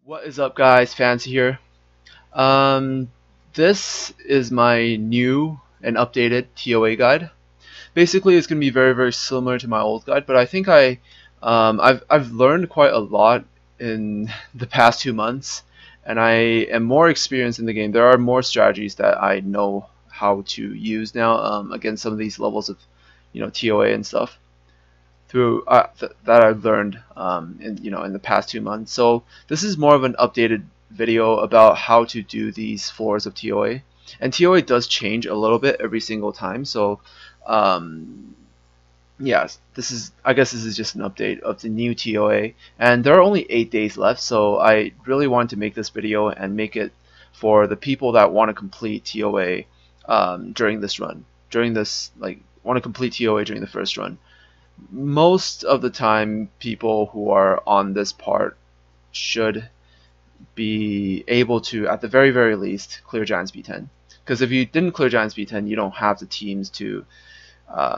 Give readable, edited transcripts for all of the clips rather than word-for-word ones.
What is up, guys? Fancy here. Um, this is my new and updated ToA guide. Basically, it's going to be very similar to my old guide, but I think I've learned quite a lot in the past 2 months, and I am more experienced in the game. There are more strategies that I know how to use now against some of these levels of, ToA and stuff through that I've learned in the past 2 months. So this is more of an updated video about how to do these floors of ToA, and ToA does change a little bit every single time. So yeah, I guess this is just an update of the new ToA, and there are only 8 days left. So I really wanted to make this video and make it for the people that want to complete ToA during this run, want to complete ToA during the first run. Most of the time, people who are on this part should be able to, at the very least, clear Giants B10. Because if you didn't clear Giants B10, you don't have the teams to,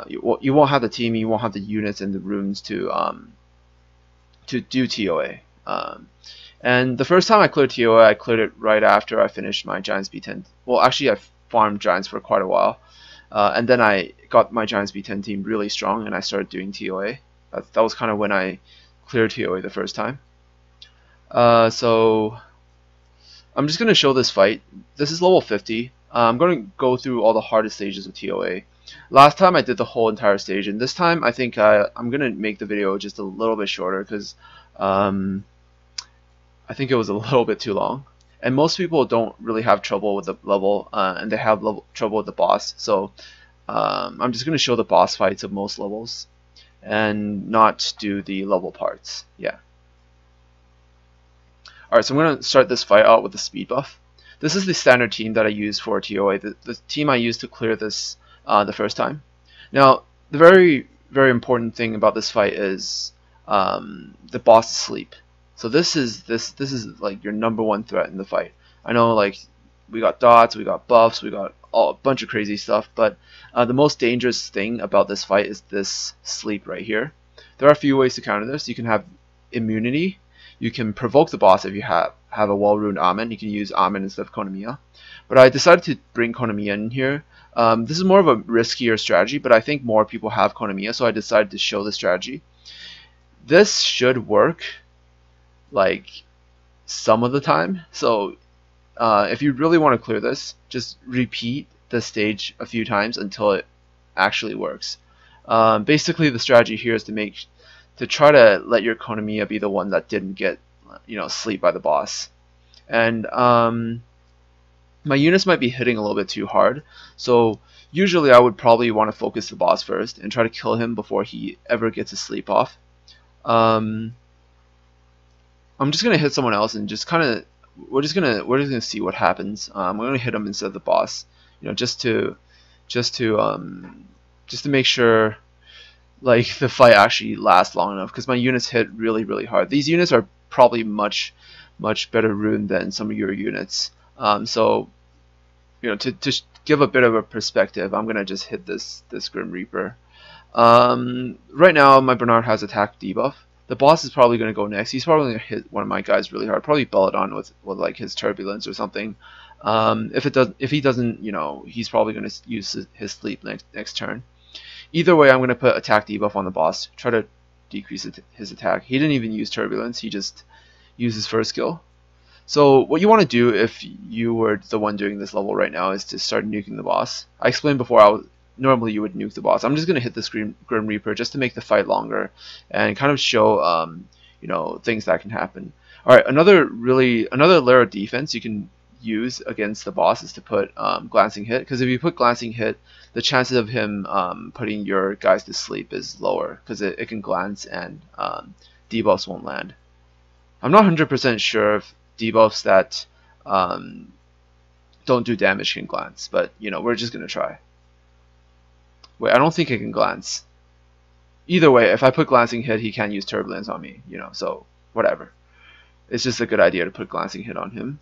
you won't have the team, you won't have the units and the runes to do ToA. And the first time I cleared ToA, I cleared it right after I finished my Giants B10. Well, actually, I farmed Giants for quite a while. And then I got my Giants B10 team really strong, and I started doing ToA. That was kind of when I cleared ToA the first time. So I'm just going to show this fight. This is level 50. I'm going to go through all the hardest stages of ToA. Last time I did the whole entire stage, and this time I think I'm going to make the video just a little bit shorter because I think it was a little bit too long. And most people don't really have trouble with the level, and they have trouble with the boss. So I'm just going to show the boss fights of most levels and not do the level parts. Yeah. Alright, so I'm going to start this fight out with the speed buff. This is the standard team that I use for ToA, the team I used to clear this the first time. Now, the very important thing about this fight is the boss sleep. So this is like your #1 threat in the fight. I know, like, we got dots, we got buffs, we got a bunch of crazy stuff, but the most dangerous thing about this fight is this sleep right here. There are a few ways to counter this. You can have immunity. You can provoke the boss if you have a well-ruined Amen. You can use Amen instead of Konamiya. But I decided to bring Konamiya in here. This is more of a riskier strategy, but I think more people have Konamiya, so I decided to show the strategy. This should work like some of the time. So if you really want to clear this, just repeat the stage a few times until it actually works. Basically, the strategy here is to try to let your Konamiya be the one that didn't get sleep by the boss. And my units might be hitting a little bit too hard, so usually I would probably want to focus the boss first and try to kill him before he ever gets his sleep off. I'm just gonna hit someone else and just kind of we're just gonna see what happens. I'm gonna hit him instead of the boss, just to make sure like the fight actually lasts long enough, because my units hit really hard. These units are probably much better ruined than some of your units. So to give a bit of a perspective, I'm gonna just hit this Grim Reaper. Right now my Bernard has attack debuff. The boss is probably going to go next. He's probably going to hit one of my guys really hard. Probably Belladon with like his turbulence or something. If he doesn't, he's probably going to use his sleep next turn. Either way, I'm going to put attack debuff on the boss. Try to decrease his attack. He didn't even use turbulence. He just used his first skill. So what you want to do if you were the one doing this level right now is to start nuking the boss. I explained before normally you would nuke the boss. I'm just going to hit this Grim Reaper just to make the fight longer and kind of show things that can happen. Alright, another layer of defense you can use against the boss is to put glancing hit, because if you put glancing hit, the chances of him putting your guys to sleep is lower, because it can glance and debuffs won't land. I'm not 100% sure if debuffs that don't do damage can glance, but we're just going to try. Wait, I don't think it can glance. Either way, if I put glancing hit, he can't use turbulence on me, so whatever. It's just a good idea to put glancing hit on him.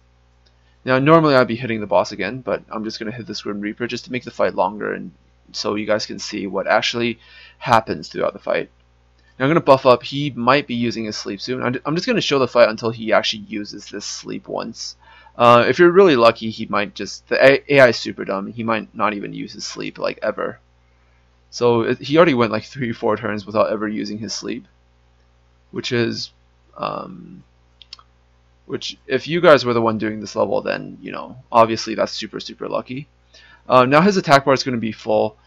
Now, normally I'd be hitting the boss again, but I'm just going to hit this Grim Reaper just to make the fight longer and so you guys can see what actually happens throughout the fight. Now I'm going to buff up. He might be using his sleep soon. I'm just going to show the fight until he actually uses this sleep once. If you're really lucky, he might just... The AI is super dumb. He might not even use his sleep, like, ever. So he already went like 3 or 4 turns without ever using his sleep. Which is... which, if you guys were the one doing this level, then, you know, obviously that's super, super lucky. Now his attack bar is going to be full.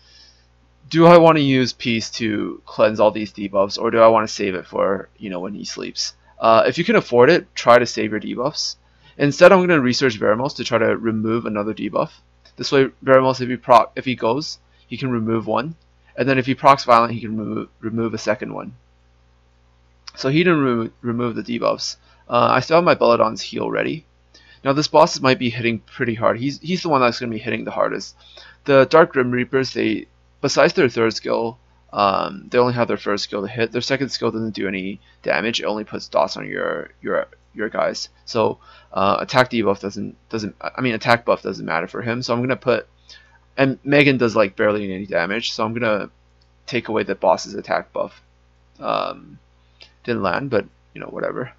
Do I want to use Peace to cleanse all these debuffs, or do I want to save it for, you know, when he sleeps? If you can afford it, try to save your debuffs. Instead, I'm going to research Veramos to try to remove another debuff. This way, Veramos, if he goes, he can remove one, and then if he procs Violent, he can remove a second one. So he didn't remove the debuffs. I still have my Belladon's heal ready. Now this boss might be hitting pretty hard. He's the one that's going to be hitting the hardest. The Dark Grim Reapers, besides their third skill, they only have their first skill to hit. Their second skill doesn't do any damage. It only puts dots on your guys. So attack debuff attack buff doesn't matter for him. So I'm gonna put, and Megan does like barely any damage. So I'm gonna take away the boss's attack buff. Didn't land, but you know, whatever.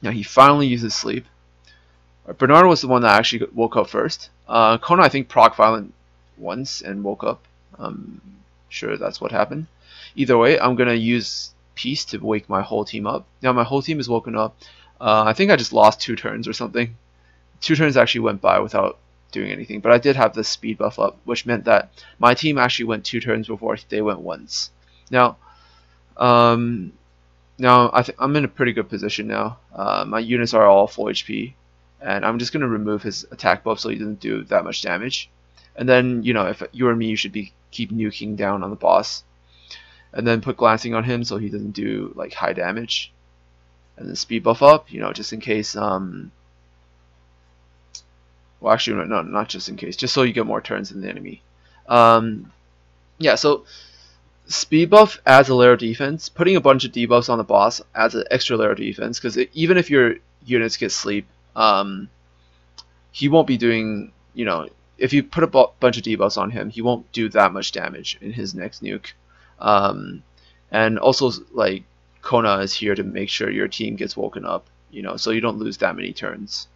Now he finally uses sleep. Bernard was the one that actually woke up first. Kona, I think, proc Violent once and woke up. I'm sure that's what happened. Either way, I'm gonna use Peace to wake my whole team up. Now my whole team is woken up. I think I just lost 2 turns or something. 2 turns actually went by without doing anything, but I did have the speed buff up, which meant that my team actually went 2 turns before they went once. Now I'm in a pretty good position now. My units are all full HP, and I'm just gonna remove his attack buff so he doesn't do that much damage. And then, you know, if you were me, you should keep nuking down on the boss. And then put glancing on him so he doesn't do like high damage. And then speed buff up, you know, just in case. Well, actually, no, not just in case. Just so you get more turns than the enemy. Yeah, so speed buff adds a layer of defense. Putting a bunch of debuffs on the boss adds an extra layer of defense, because even if your units get sleep, he won't be doing, you know, if you put a bunch of debuffs on him, he won't do that much damage in his next nuke. And also, like, Kona is here to make sure your team gets woken up, you know, so you don't lose that many turns.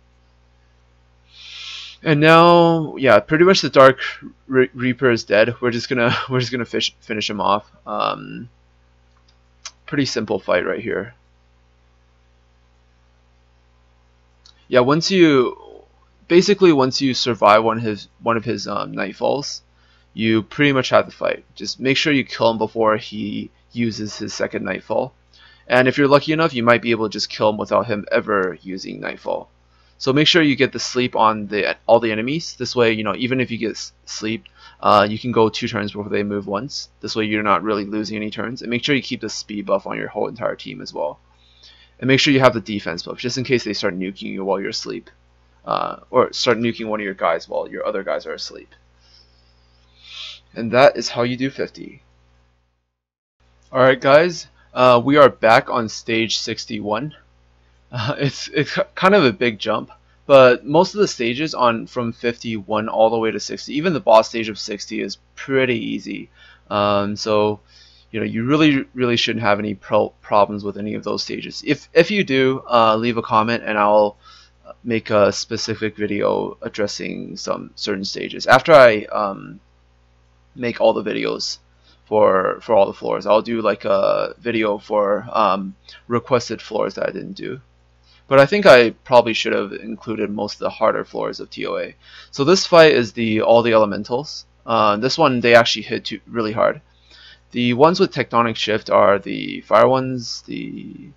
And now, yeah, pretty much the Dark Reaper is dead. We're just gonna finish him off. Pretty simple fight right here. Yeah, once you survive one of his nightfalls, you pretty much have the fight. Just make sure you kill him before he uses his second nightfall. And if you're lucky enough, you might be able to just kill him without him ever using nightfall. So make sure you get the sleep on all the enemies. This way, you know, even if you get sleep, you can go 2 turns before they move once. This way you're not really losing any turns. And make sure you keep the speed buff on your whole entire team as well. And make sure you have the defense buff, just in case they start nuking you while you're asleep. Or start nuking one of your guys while your other guys are asleep. And that is how you do 50. Alright guys, we are back on stage 61. It's kind of a big jump, but most of the stages from 51 all the way to 60, even the boss stage of 60 is pretty easy. So you know, you really shouldn't have any problems with any of those stages. If you do, leave a comment and I'll make a specific video addressing some certain stages. After I make all the videos for all the floors, I'll do like a video for requested floors that I didn't do. But I think I probably should have included most of the harder floors of ToA. So this fight is all the elementals. This one they actually hit really hard. The ones with tectonic shift are the fire ones, and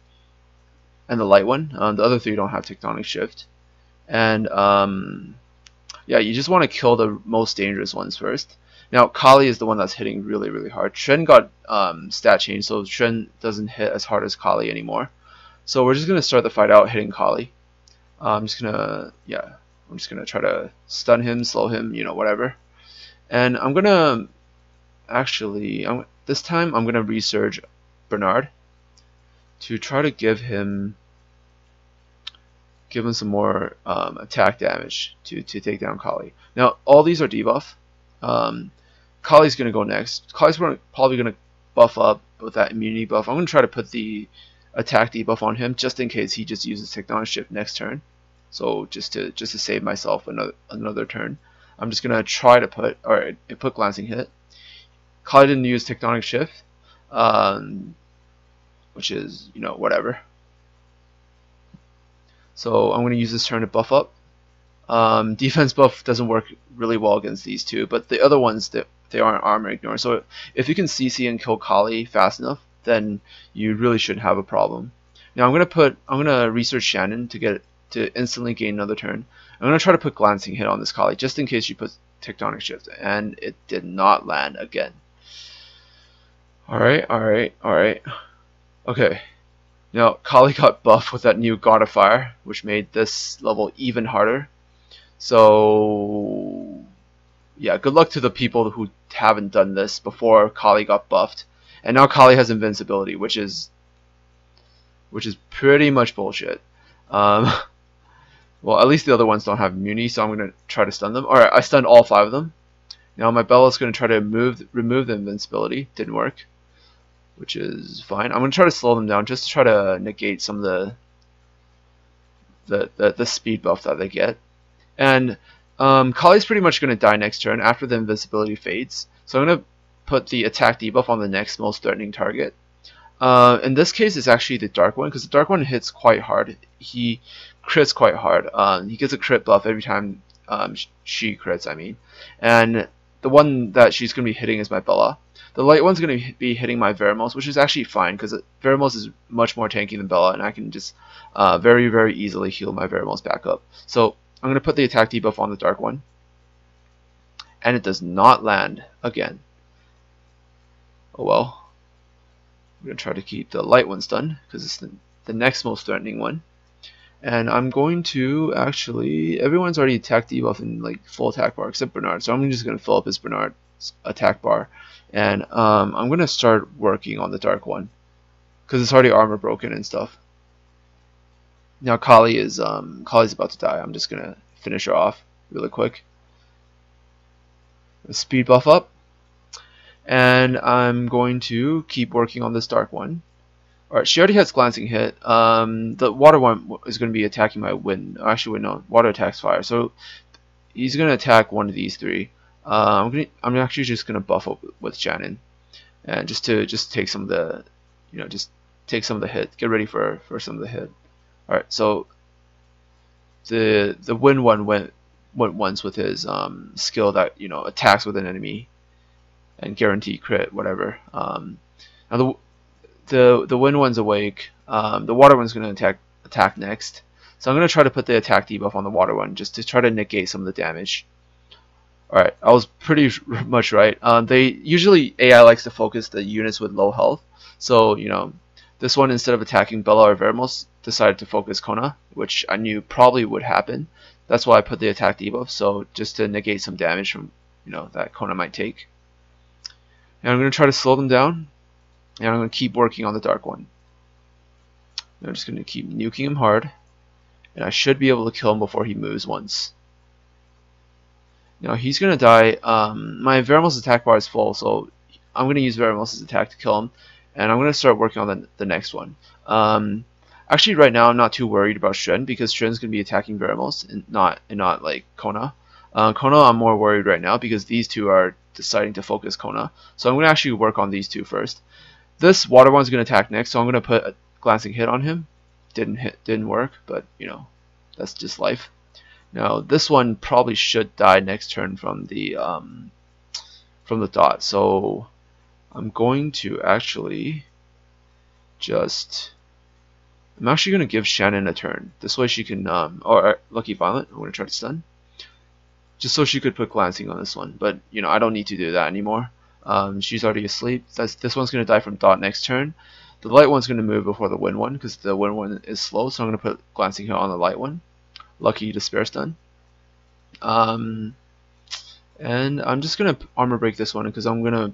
the light one. The other 3 don't have tectonic shift. And yeah, you just want to kill the most dangerous ones first. Now Kali is the one that's hitting really hard. Shen got stat change, so Shen doesn't hit as hard as Kali anymore. So we're just gonna start the fight out hitting Kali. I'm just gonna try to stun him, slow him, you know, whatever. And I'm gonna this time I'm gonna resurge Bernard to try to give him some more attack damage to take down Kali. Now all these are debuff. Kali's gonna go next. Kali's probably gonna buff up with that immunity buff. I'm going to try to put the attack debuff on him just in case he just uses Tectonic Shift next turn. So just to save myself another turn, I'm just going to try to put Glancing Hit. Kali didn't use Tectonic Shift, which is, you know, whatever. So I'm going to use this turn to buff up. Defense buff doesn't work really well against these two, but the other ones, they aren't armor ignore. So if you can CC and kill Kali fast enough, then you really shouldn't have a problem. Now I'm gonna research Shannon to instantly gain another turn. I'm gonna try to put Glancing Hit on this Kali just in case she puts Tectonic Shift, and it did not land again. Alright. Okay. Now Kali got buffed with that new God of Fire, which made this level even harder. So yeah, good luck to the people who haven't done this before Kali got buffed. And now Kali has invincibility, which is pretty much bullshit. Well, at least the other ones don't have immunity, so I'm going to try to stun them. Alright, I stunned all 5 of them. Now my Bella's going to try to remove the invincibility. Didn't work, which is fine. I'm going to try to slow them down just to try to negate some of the speed buff that they get. And Kali's pretty much going to die next turn after the invincibility fades. So I'm going to put the attack debuff on the next most threatening target. In this case, it's actually the Dark One, because the Dark One hits quite hard. He crits quite hard. He gets a crit buff every time she crits, I mean. And the one that she's going to be hitting is my Bella. The light one's going to be hitting my Veramos, which is actually fine, because Veramos is much more tanky than Bella, and I can just very, very easily heal my Veramos back up. So I'm going to put the attack debuff on the Dark One. And it does not land again. Oh well. I'm going to try to keep the light one stunned because it's the next most threatening one. And I'm going to actually, everyone's already attack debuff in like full attack bar except Bernard. So I'm just going to fill up his Bernard's attack bar. And I'm going to start working on the Dark One because it's already armor broken and stuff. Now Kali's about to die. I'm just going to finish her off really quick. Speed buff up. And I'm going to keep working on this Dark One. Alright, she already has Glancing Hit. The Water one is going to be attacking my Wind. Actually, wait, no. Water attacks Fire. So he's going to attack one of these 3. I'm actually just going to buff up with Shannon. And just take some of the, you know, just take some of the hit. Get ready for some of the hit. Alright, so the Wind one went once with his skill that, you know, attacks with an enemy and guarantee crit, whatever. Now the Wind one's awake. The Water one's going to attack next. So I'm going to try to put the attack debuff on the Water one just to try to negate some of the damage. Alright, I was pretty much right. Usually AI likes to focus the units with low health. So, you know, this one, instead of attacking Bella or Veramos, decided to focus Kona, which I knew probably would happen. That's why I put the attack debuff, so just to negate some damage from, you know, that Kona might take. And I'm going to try to slow them down, and I'm going to keep working on the Dark One. I'm just going to keep nuking him hard, and I should be able to kill him before he moves once. Now he's going to die. My Veramos attack bar is full, so I'm going to use Veramos' attack to kill him, and I'm going to start working on the next one. Actually, right now I'm not too worried about Shren, because Shren's going to be attacking Veramos and not like Kona. Kona I'm more worried right now because these two are deciding to focus Kona. So I'm going to actually work on these two first. This Water one's going to attack next, so I'm going to put a Glancing Hit on him. Didn't work, but you know, that's just life. Now this one probably should die next turn from the dot. So I'm going to actually I'm actually going to give Shannon a turn. This way she can, or Lucky Violet, I'm going to try to stun. Just so she could put Glancing on this one. But, you know, I don't need to do that anymore. She's already asleep. This one's going to die from dot next turn. The light one's going to move before the Wind one, because the Wind one is slow. So I'm going to put Glancing here on the light one. Lucky to spare stun. And I'm just going to armor break this one, because I'm going to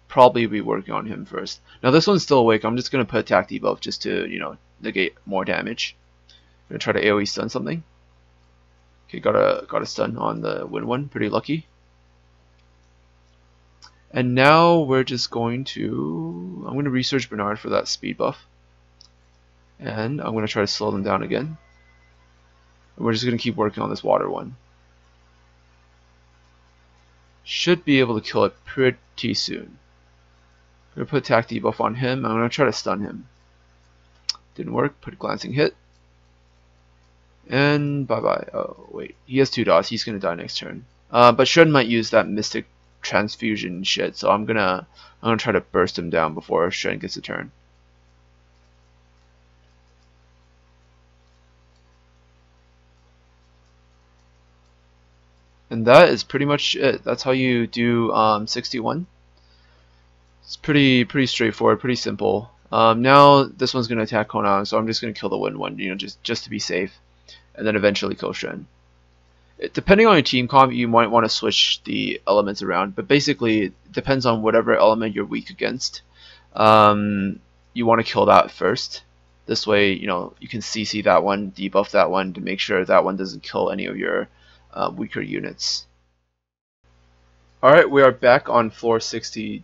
probably be working on him first. Now this one's still awake. I'm just going to put attack debuff just to, you know, negate more damage. I'm going to try to AoE stun something. Okay, got a stun on the Wind one. Pretty lucky. And now we're just going to, I'm going to research Bernard for that speed buff. And I'm going to try to slow them down again. And we're just going to keep working on this water one. Should be able to kill it pretty soon. I'm going to put attack debuff on him. I'm going to try to stun him. Didn't work. Put a glancing hit. And bye-bye. Oh, wait. He has 2 dots. He's going to die next turn. But Shun might use that Mystic Transfusion shit, so I'm gonna try to burst him down before Shun gets a turn. And that is pretty much it. That's how you do 61. It's pretty straightforward, pretty simple. Now this one's gonna attack Kona, so I'm just gonna kill the Wind one, just to be safe, and then eventually kill Shun. Depending on your team comp, you might want to switch the elements around, but basically it depends on whatever element you're weak against. You want to kill that first. This way, you can CC that one, debuff that one to make sure that one doesn't kill any of your weaker units. Alright, we are back on floor 62.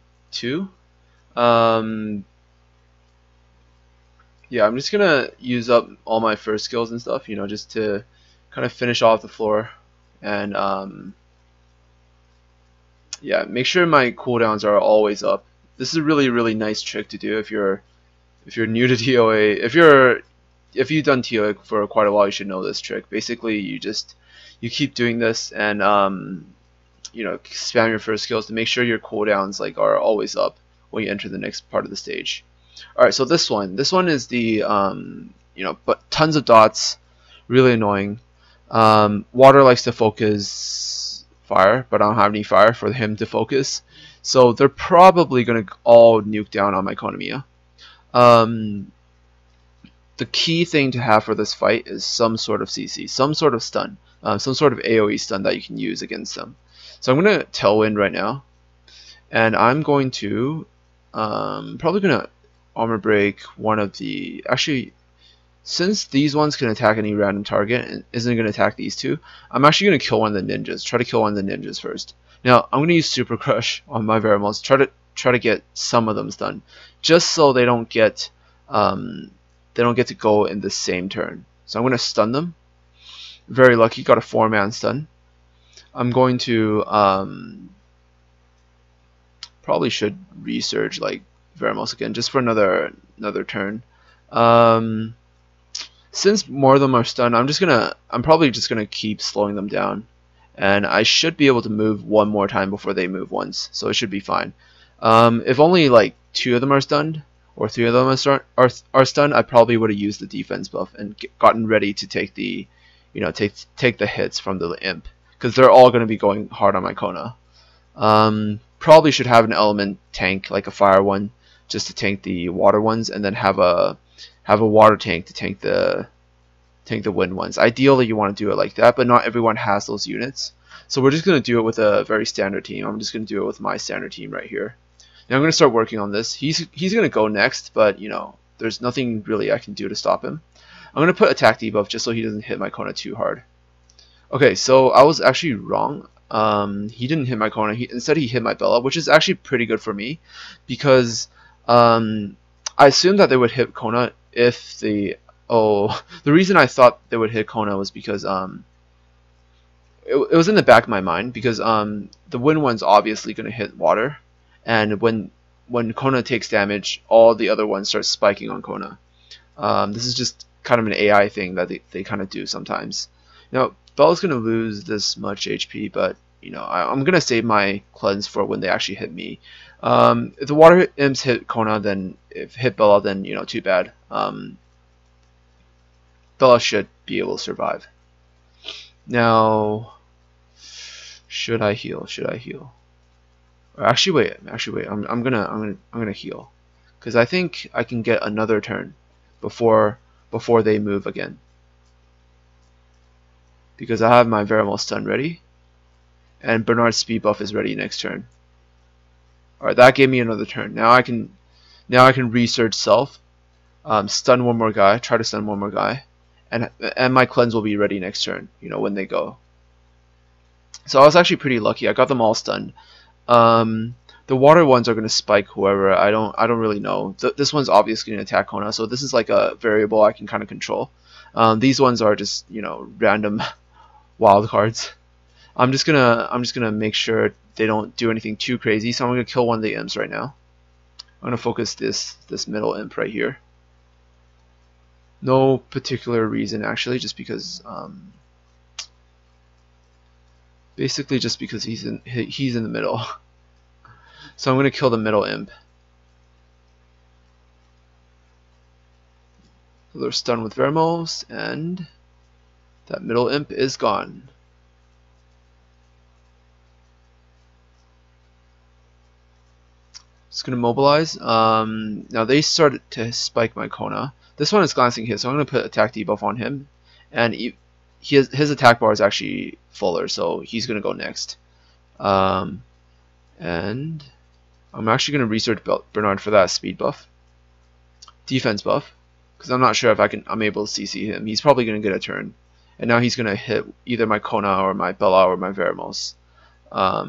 Yeah, I'm just gonna use up all my first skills and stuff, just to kind of finish off the floor. And yeah, make sure my cooldowns are always up. This is a really nice trick to do if you're new to ToA. If you've done ToA for quite a while, you should know this trick. Basically, you keep doing this and spam your first skills to make sure your cooldowns are always up when you enter the next part of the stage. All right, so this one is the but tons of dots, really annoying. Water likes to focus fire, but I don't have any fire for him to focus, so they're probably going to all nuke down on my Konamiya. The key thing to have for this fight is some sort of CC, some sort of stun, some sort of AoE stun that you can use against them. So I'm going to Tailwind right now, and I'm going to probably going to armor break one of the, actually, since these ones can attack any random target and isn't going to attack these two, I'm actually going to kill one of the ninjas. Try to kill one of the ninjas first. Now I'm going to use Super Crush on my Verimals. Try to get some of them stunned, just so they don't get to go in the same turn. So I'm going to stun them. Very lucky, got a 4-man stun. I'm going to probably should research Verimals again just for another turn. Since more of them are stunned, I'm probably just gonna keep slowing them down, and I should be able to move one more time before they move once, so it should be fine. If only 2 of them are stunned or 3 of them are stunned, I probably would have used the defense buff and gotten ready to take the take the hits from the imp, because they're all going to be going hard on my Kona. Probably should have an element tank, like a fire one, just to tank the water ones, and then have a water tank to tank the wind ones. Ideally you want to do it like that, but not everyone has those units. So we're just going to do it with a very standard team. I'm just going to do it with my standard team right here. Now I'm going to start working on this. He's going to go next, but there's nothing really I can do to stop him. I'm going to put attack debuff just so he doesn't hit my Kona too hard. Okay, so I was actually wrong. He didn't hit my Kona. Instead he hit my Bella, which is actually pretty good for me, because I assumed that they would hit Kona if the reason I thought they would hit Kona was because it was in the back of my mind, because the wind one's obviously going to hit water, and when Kona takes damage, all the other ones start spiking on Kona. This is just kind of an AI thing that they kind of do sometimes. Now Bella's going to lose this much HP, but I'm going to save my cleanse for when they actually hit me. If the water imps hit Kona, then if hit Bella, then too bad. Bella should be able to survive. Now, should I heal? Or actually wait. I'm gonna heal, because I think I can get another turn before they move again, because I have my Verimal stun ready, and Bernard's speed buff is ready next turn. Alright, that gave me another turn. Now I can research self, stun one more guy, try to stun one more guy, and my cleanse will be ready next turn, when they go. So I was actually pretty lucky. I got them all stunned. The water ones are going to spike whoever. I don't really know. This one's obviously going to attack Kona, so this is like a variable I can kind of control. These ones are just, you know, random wild cards. I'm just gonna make sure they don't do anything too crazy. So I'm gonna kill one of the imps right now. I'm gonna focus this middle imp right here. No particular reason actually, just because basically just because he's in the middle. So I'm gonna kill the middle imp. So they're stunned with Vermos, and that middle imp is gone. Just gonna mobilize. Now they started to spike my Kona. This one is glancing hit, so I'm gonna put attack debuff on him, and his attack bar is actually fuller, so he's gonna go next. And I'm actually gonna research Bernard for that speed buff, defense buff, because I'm not sure if I'm able to CC him. He's probably gonna get a turn, and now he's gonna hit either my Kona or my Bella or my Vermos. I'll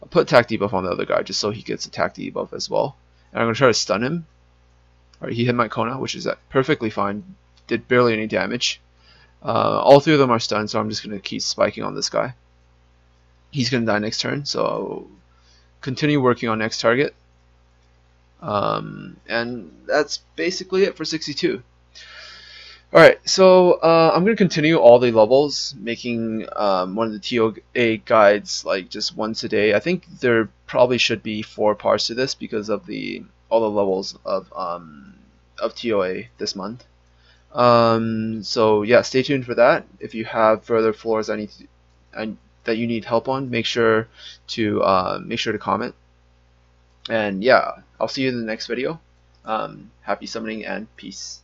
put attack debuff on the other guy just so he gets attack debuff as well. And I'm going to try to stun him. Alright, he hit my Kona, which is perfectly fine. Did barely any damage. All three of them are stunned, so I'm just going to keep spiking on this guy. He's going to die next turn, so I'll continue working on next target. And that's basically it for 62. Alright, so I'm going to continue all the levels, making one of the ToA guides like just once a day. I think there probably should be 4 parts to this because of all the levels of ToA this month. So yeah, stay tuned for that. If you have further floors that you need help on, make sure to comment. And yeah, I'll see you in the next video. Happy summoning and peace.